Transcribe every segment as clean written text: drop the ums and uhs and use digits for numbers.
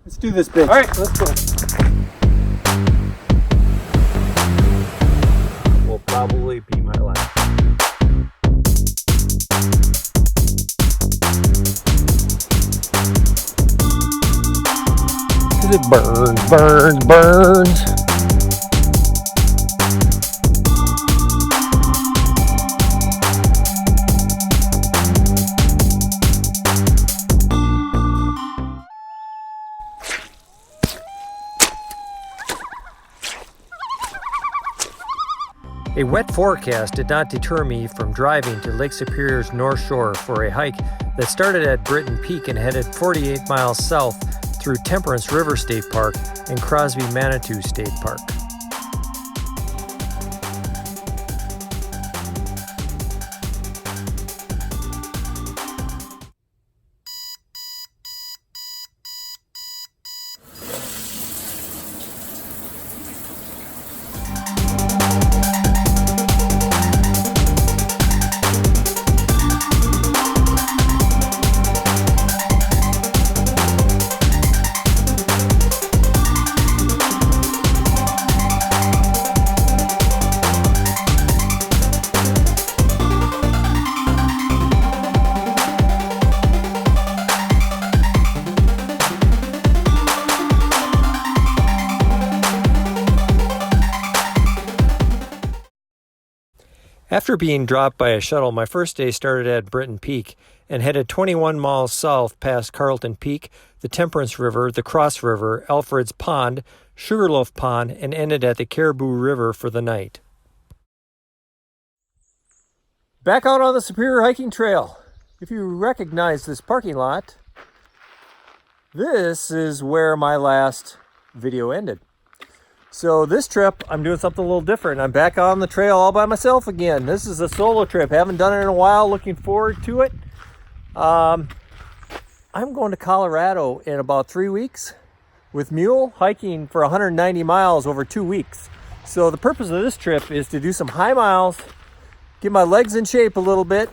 Let's do this bit. All right, let's go. Will probably be my last. Cause it burns. A wet forecast did not deter me from driving to Lake Superior's North Shore for a hike that started at Britton Peak and headed 48 miles south through Temperance River State Park and Crosby Manitou State Park. After being dropped by a shuttle, my first day started at Britton Peak and headed 21 miles south past Carlton Peak, the Temperance River, the Cross River, Alfred's Pond, Loaf Pond, and ended at the Caribou River for the night. Back out on the Superior Hiking Trail. If you recognize this parking lot, this is where my last video ended. So this trip, I'm doing something a little different. I'm back on the trail all by myself again. This is a solo trip. Haven't done it in a while. Looking forward to it. I'm going to Colorado in about 3 weeks with mule, hiking for 190 miles over 2 weeks. So the purpose of this trip is to do some high miles, get my legs in shape a little bit,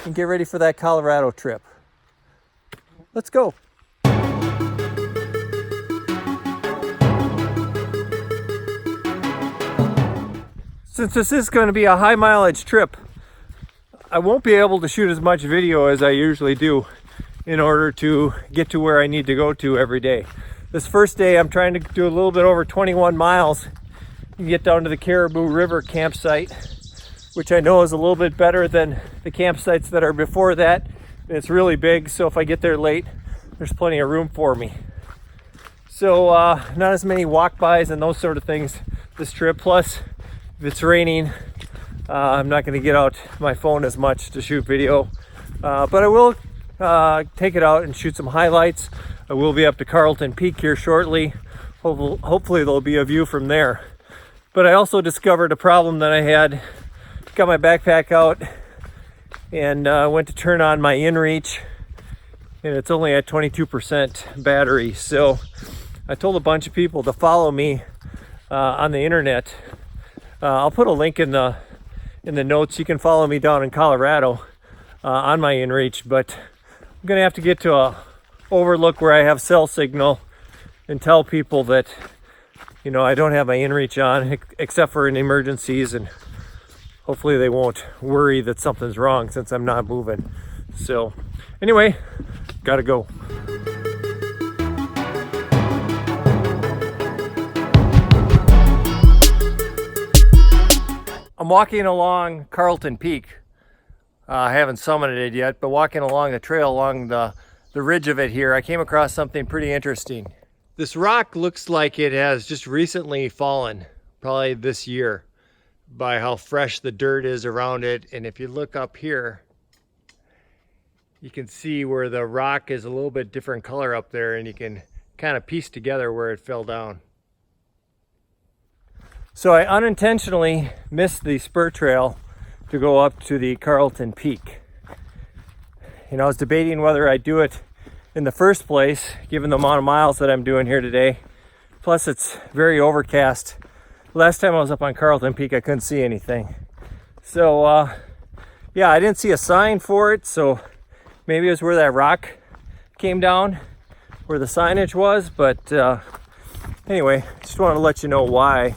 and get ready for that Colorado trip. Let's go. Since this is going to be a high mileage trip, I won't be able to shoot as much video as I usually do in order to get to where I need to go to every day. This first day I'm trying to do a little bit over 21 miles and get down to the Caribou River campsite, which I know is a little bit better than the campsites that are before that. It's really big, so if I get there late, there's plenty of room for me. So not as many walk-bys and those sort of things this trip. Plus, if it's raining, I'm not going to get out my phone as much to shoot video, but I will take it out and shoot some highlights. I will be up to Carlton Peak here shortly. Hopefully there'll be a view from there. But I also discovered a problem that I had. Got my backpack out and went to turn on my inReach, and it's only at 22% battery. So I told a bunch of people to follow me on the internet. I'll put a link in the notes. You can follow me down in Colorado on my inReach, but I'm gonna have to get to a overlook where I have cell signal and tell people that, you know, I don't have my inReach on except for in emergencies, and hopefully they won't worry that something's wrong since I'm not moving. So anyway, gotta go. I'm walking along Carlton Peak. I haven't summited it yet, but walking along the trail along the ridge of it here, I came across something pretty interesting. This rock looks like it has just recently fallen, probably this year, by how fresh the dirt is around it. And if you look up here, you can see where the rock is a little bit different color up there, and you can kind of piece together where it fell down. So I unintentionally missed the spur trail to go up to the Carlton Peak. You know, I was debating whether I'd do it in the first place, given the amount of miles that I'm doing here today. Plus it's very overcast. Last time I was up on Carlton Peak, I couldn't see anything. So yeah, I didn't see a sign for it, so maybe it was where that rock came down. where the signage was, but anyway, just wanted to let you know why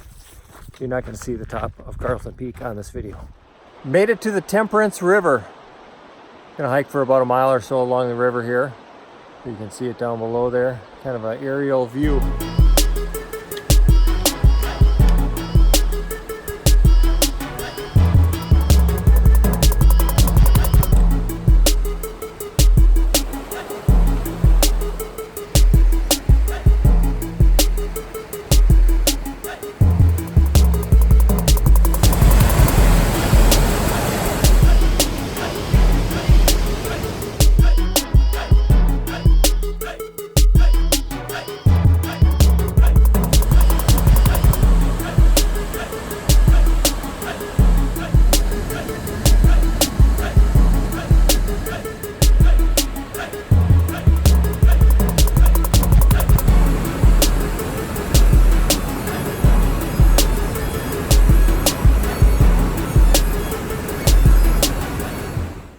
you're not going to see the top of Carlton Peak on this video. Made it to the Temperance River. Gonna hike for about a mile or so along the river here. You can see it down below there, kind of an aerial view.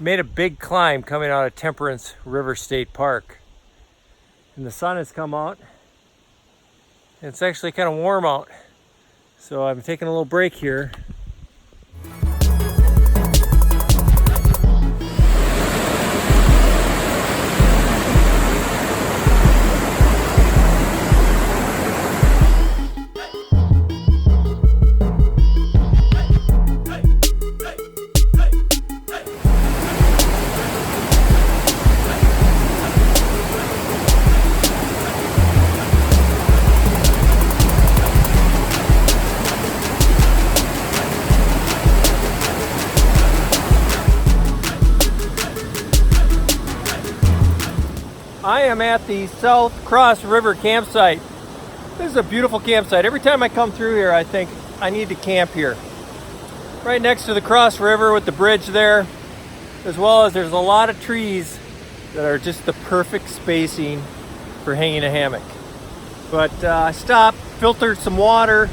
Made a big climb coming out of Temperance River State Park. And the sun has come out. It's actually kind of warm out. So I'm taking a little break here. I am at the South Cross River campsite. This is a beautiful campsite. Every time I come through here, I think I need to camp here. Right next to the Cross River with the bridge there, as well as there's a lot of trees that are just the perfect spacing for hanging a hammock. But I stopped, filtered some water,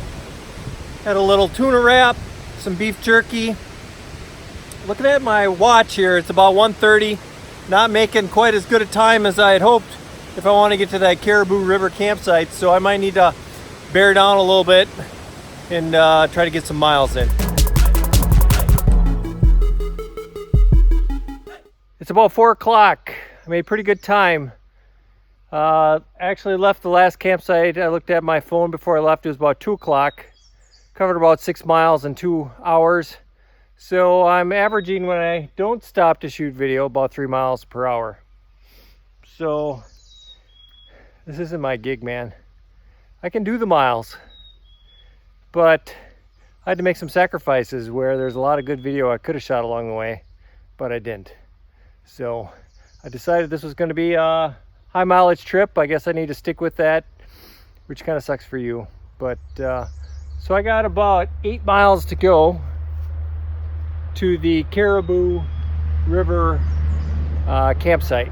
had a little tuna wrap, some beef jerky. Looking at my watch here, it's about 1:30. Not making quite as good a time as I had hoped if I want to get to that Caribou River campsite, so I might need to bear down a little bit and try to get some miles in. It's about 4 o'clock. I made pretty good time. Actually left the last campsite. I looked at my phone before I left. It was about 2 o'clock. Covered about 6 miles in 2 hours. So I'm averaging, when I don't stop to shoot video, about 3 miles per hour. So this isn't my gig, man. I can do the miles, but I had to make some sacrifices where there's a lot of good video I could have shot along the way, but I didn't. So I decided this was going to be a high mileage trip. I guess I need to stick with that, which kind of sucks for you. But so I got about 8 miles to go to the Caribou River campsite.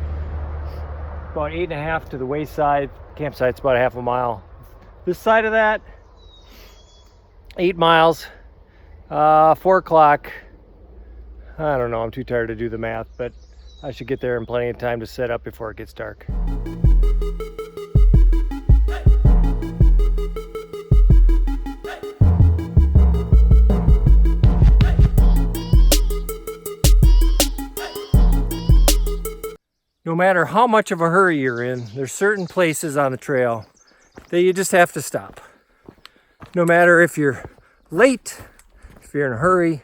About 8.5 to the wayside. Campsite's about a half a mile. This side of that, 8 miles, 4 o'clock. I don't know, I'm too tired to do the math, but I should get there in plenty of time to set up before it gets dark. No matter how much of a hurry you're in, there's certain places on the trail that you just have to stop. No matter if you're late, if you're in a hurry,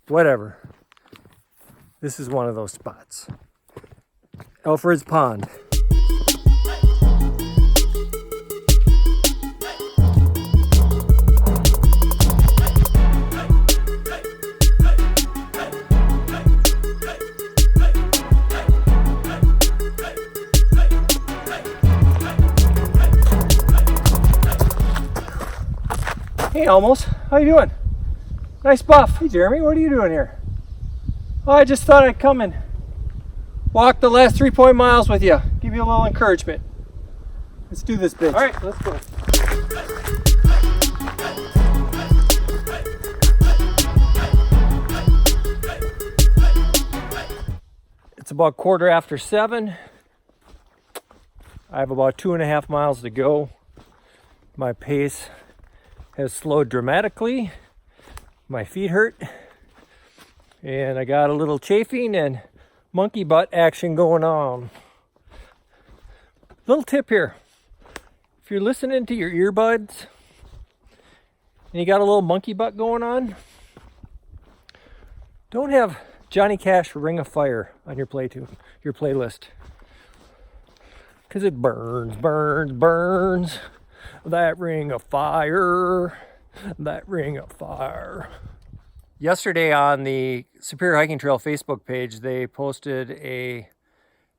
whatever. This is one of those spots. Alfred's Pond. Hey, Almost. How you doing? Nice buff. Hey, Jeremy. What are you doing here? Oh, I just thought I'd come and walk the last 3 miles with you. Give you a little encouragement. Let's do this, bitch. All right, let's go. It's about 7:15. I have about 2.5 miles to go. My pace has slowed dramatically. My feet hurt. And I got a little chafing and monkey butt action going on. Little tip here. If you're listening to your earbuds and you got a little monkey butt going on, don't have Johnny Cash Ring of Fire on your playlist. Because it burns, burns, burns. That ring of fire. That ring of fire. Yesterday on the Superior Hiking Trail Facebook page, they posted a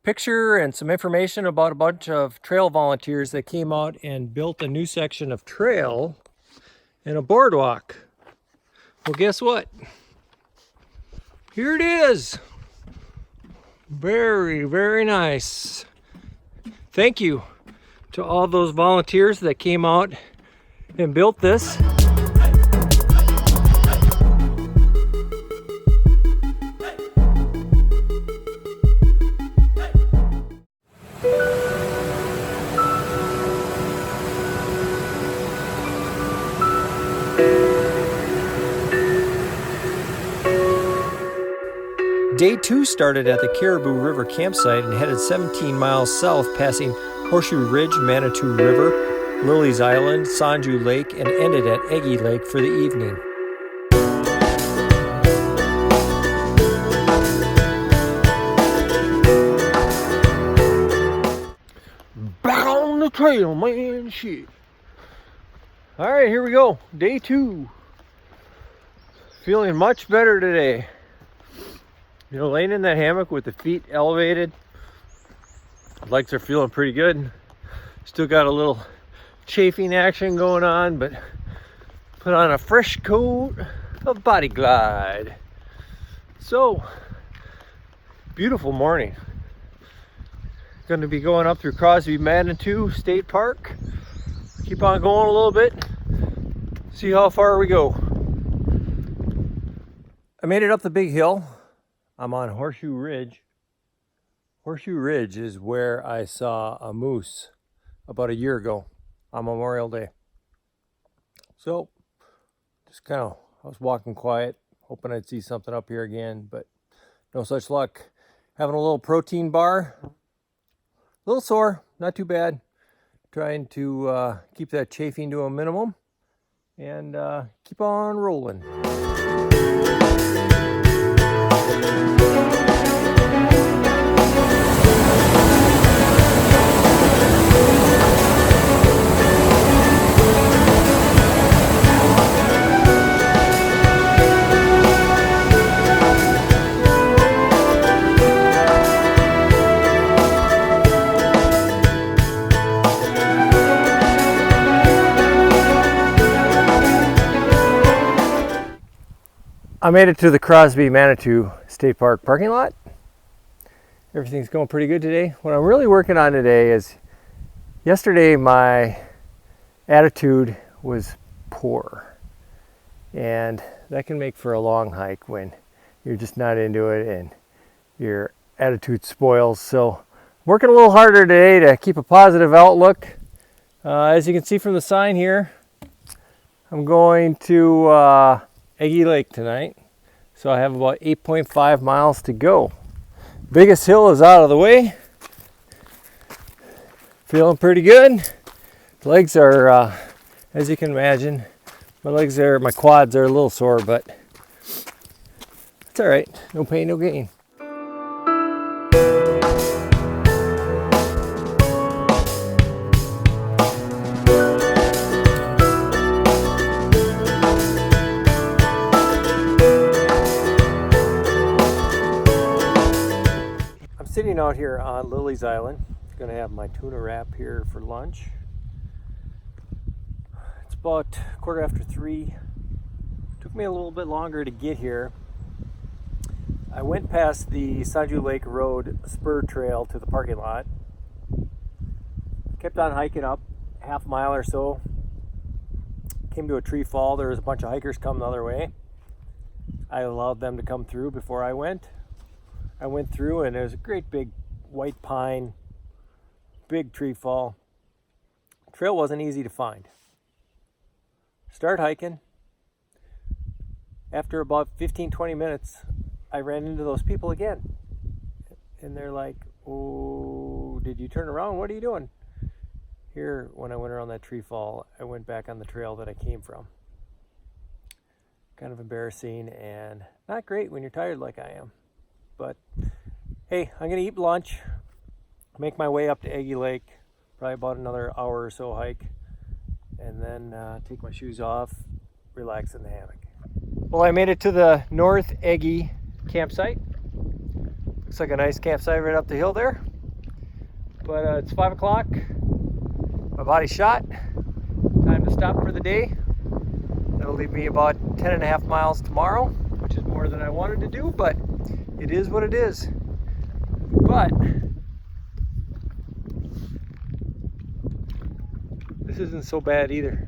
picture and some information about a bunch of trail volunteers that came out and built a new section of trail and a boardwalk. Well, guess what? Here it is. Very, very nice. Thank you to all those volunteers that came out and built this. Day 2 started at the Caribou River campsite and headed 17 miles south, passing Horseshoe Ridge, Manitou River, Lilly's Island, Sonju Lake, and ended at Egge Lake for the evening. Back on the trail, man, shit. All right, here we go. Day 2. Feeling much better today. You know, laying in that hammock with the feet elevated, legs are feeling pretty good. Still got a little chafing action going on, but put on a fresh coat of Body Glide. So, beautiful morning. Going to be going up through Crosby Manitou State Park. Keep on going a little bit. See how far we go. I made it up the big hill. I'm on Horseshoe Ridge. Horseshoe Ridge is where I saw a moose about a year ago on Memorial Day. So, just kind of, I was walking quiet, hoping I'd see something up here again, but no such luck. Having a little protein bar. A little sore, not too bad. Trying to keep that chafing to a minimum and keep on rolling. I made it to the Crosby Manitou State Park parking lot. Everything's going pretty good today. What I'm really working on today is, yesterday my attitude was poor. And that can make for a long hike when you're just not into it and your attitude spoils. So I'm working a little harder today to keep a positive outlook. As you can see from the sign here, I'm going to Egge Lake tonight, so I have about 8.5 miles to go. Biggest hill is out of the way. Feeling pretty good. Legs are, as you can imagine, my quads are a little sore, but it's all right. No pain, no gain. Sitting out here on Lilly's Island. Gonna have my tuna wrap here for lunch. It's about 3:15. Took me a little bit longer to get here. I went past the Sonju Lake Road spur trail to the parking lot. Kept on hiking up half mile or so. Came to a tree fall. There was a bunch of hikers coming the other way. I allowed them to come through before I went. I went through and there was a great big white pine big tree fall. Trail wasn't easy to find. Start hiking. After about 15-20 minutes, I ran into those people again. And they're like, "Oh, did you turn around? What are you doing?" Here, when I went around that tree fall, I went back on the trail that I came from. Kind of embarrassing and not great when you're tired like I am. But hey, I'm gonna eat lunch, make my way up to Egge Lake, probably about another hour or so hike, and then take my shoes off, relax in the hammock. Well, I made it to the North Egge Campsite. Looks like a nice campsite right up the hill there. But it's 5 o'clock. My body's shot. Time to stop for the day. That'll leave me about 10.5 miles tomorrow, which is more than I wanted to do, but it is what it is. But this isn't so bad either.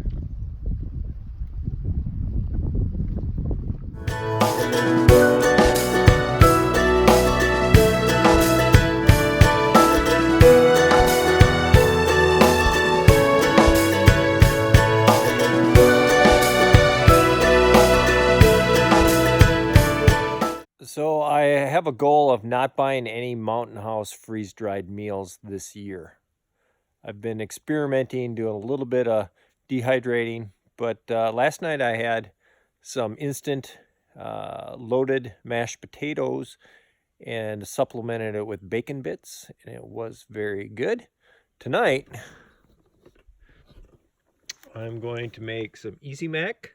So I have a goal of not buying any Mountain House freeze-dried meals this year. I've been experimenting, doing a little bit of dehydrating, but last night I had some instant loaded mashed potatoes and supplemented it with bacon bits, and it was very good. Tonight, I'm going to make some Easy Mac,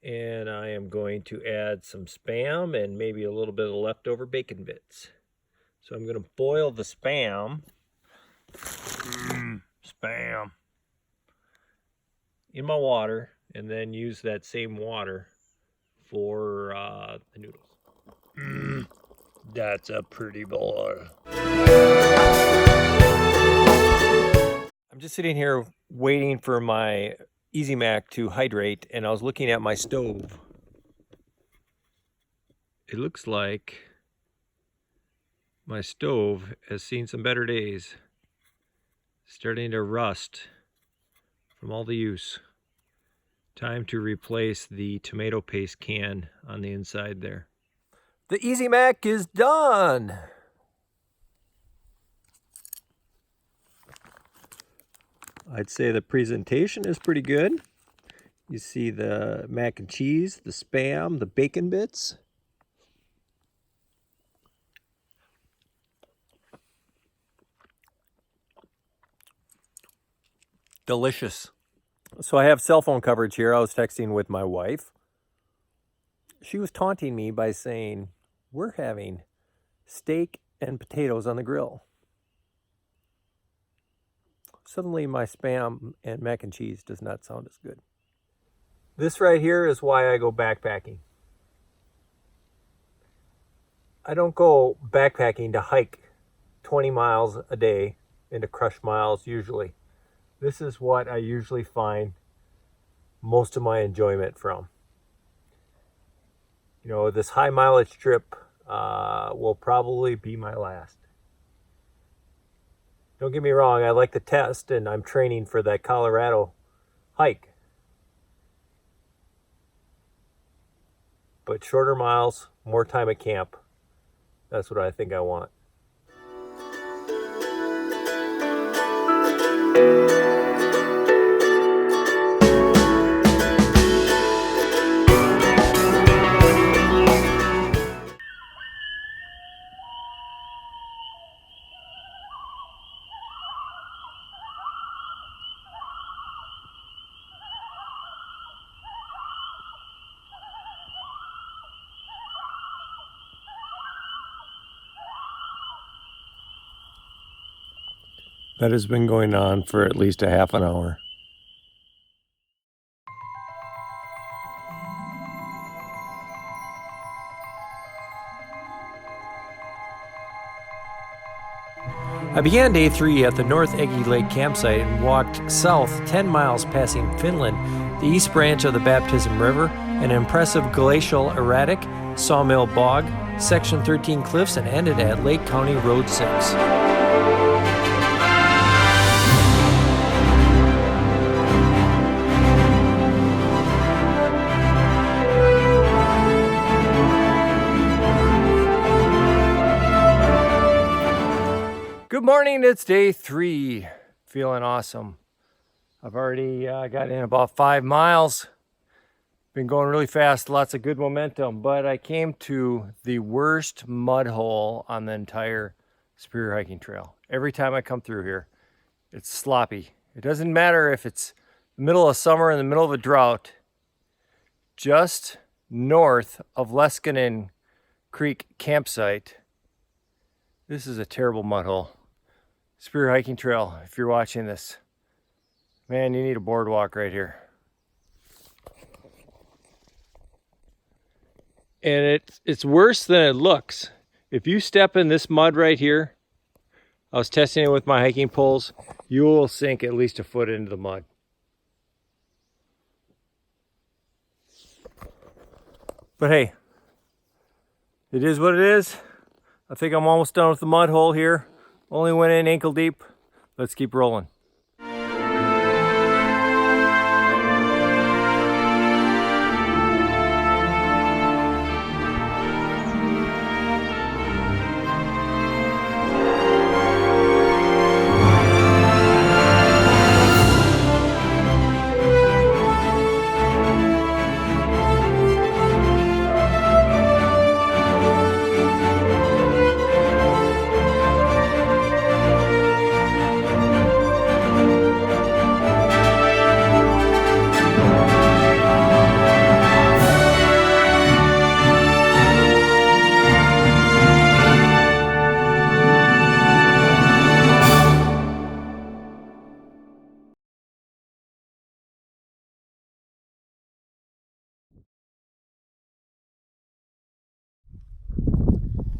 and I am going to add some Spam and maybe a little bit of leftover bacon bits. So I'm going to boil the Spam, Spam, in my water, and then use that same water for the noodles. That's a pretty boy. I'm just sitting here waiting for my Easy Mac to hydrate, and I was looking at my stove. It looks like my stove has seen some better days. Starting to rust from all the use. Time to replace the tomato paste can on the inside there. The Easy Mac is done. I'd say the presentation is pretty good. You see the mac and cheese, the Spam, the bacon bits. Delicious. So I have cell phone coverage here. I was texting with my wife. She was taunting me by saying, "We're having steak and potatoes on the grill." Suddenly my Spam and mac and cheese does not sound as good. This right here is why I go backpacking. I don't go backpacking to hike 20 miles a day into crush miles usually. This is what I usually find most of my enjoyment from. You know, this high mileage trip will probably be my last. Don't get me wrong, I like the test, and I'm training for that Colorado hike. But shorter miles, more time at camp, that's what I think I want. That has been going on for at least a half an hour. I began day 3 at the North Egge Lake campsite and walked south 10 miles passing Finland, the east branch of the Baptism River, an impressive glacial erratic, Sawmill Bog, Section 13 cliffs, and ended at Lake County Road 6. morning, it's day 3. Feeling awesome. I've already got in about 5 miles. Been going really fast, lots of good momentum, but I came to the worst mud hole on the entire Superior Hiking Trail. Every time I come through here, it's sloppy. It doesn't matter if it's the middle of summer in the middle of a drought. Just north of Leskinen Creek Campsite, this is a terrible mud hole. Superior Hiking Trail, if you're watching this, man, you need a boardwalk right here. And it's worse than it looks. If you step in this mud right here, I was testing it with my hiking poles, you will sink at least a foot into the mud. But hey, it is what it is. I think I'm almost done with the mud hole here. Only went in ankle deep. Let's keep rolling.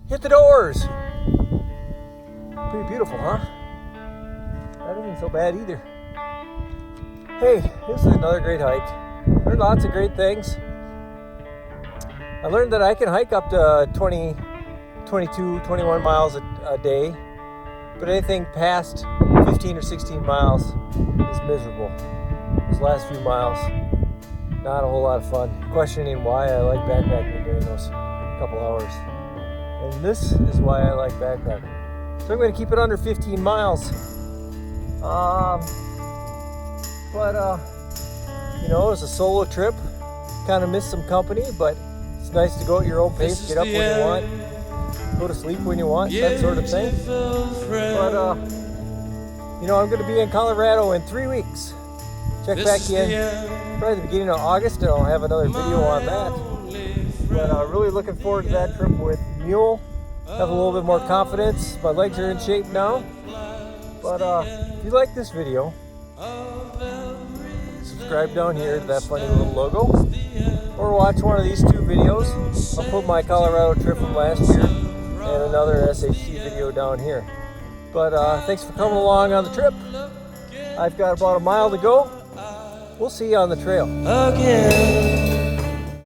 Hit the doors! Pretty beautiful, huh? That isn't so bad either. Hey, this is another great hike. Learned lots of great things. I learned that I can hike up to 20, 22, 21 miles a day, but anything past 15 or 16 miles is miserable. Those last few miles, not a whole lot of fun. Questioning why I like backpacking during those couple hours. And this is why I like backpacking. So I'm going to keep it under 15 miles. You know, it was a solo trip. Kind of missed some company, but it's nice to go at your own pace, get up when you want, go to sleep when you want, that sort of thing. But, you know, I'm going to be in Colorado in 3 weeks. Check back in probably the beginning of August, and I'll have another video on that. But really looking forward to that trip with mule. Have a little bit more confidence. My legs are in shape now. But if you like this video, subscribe down here to that funny little logo, or watch one of these 2 videos. I'll put my Colorado trip from last year and another SHT video down here. But thanks for coming along on the trip. I've got about a mile to go. We'll see you on the trail. Again.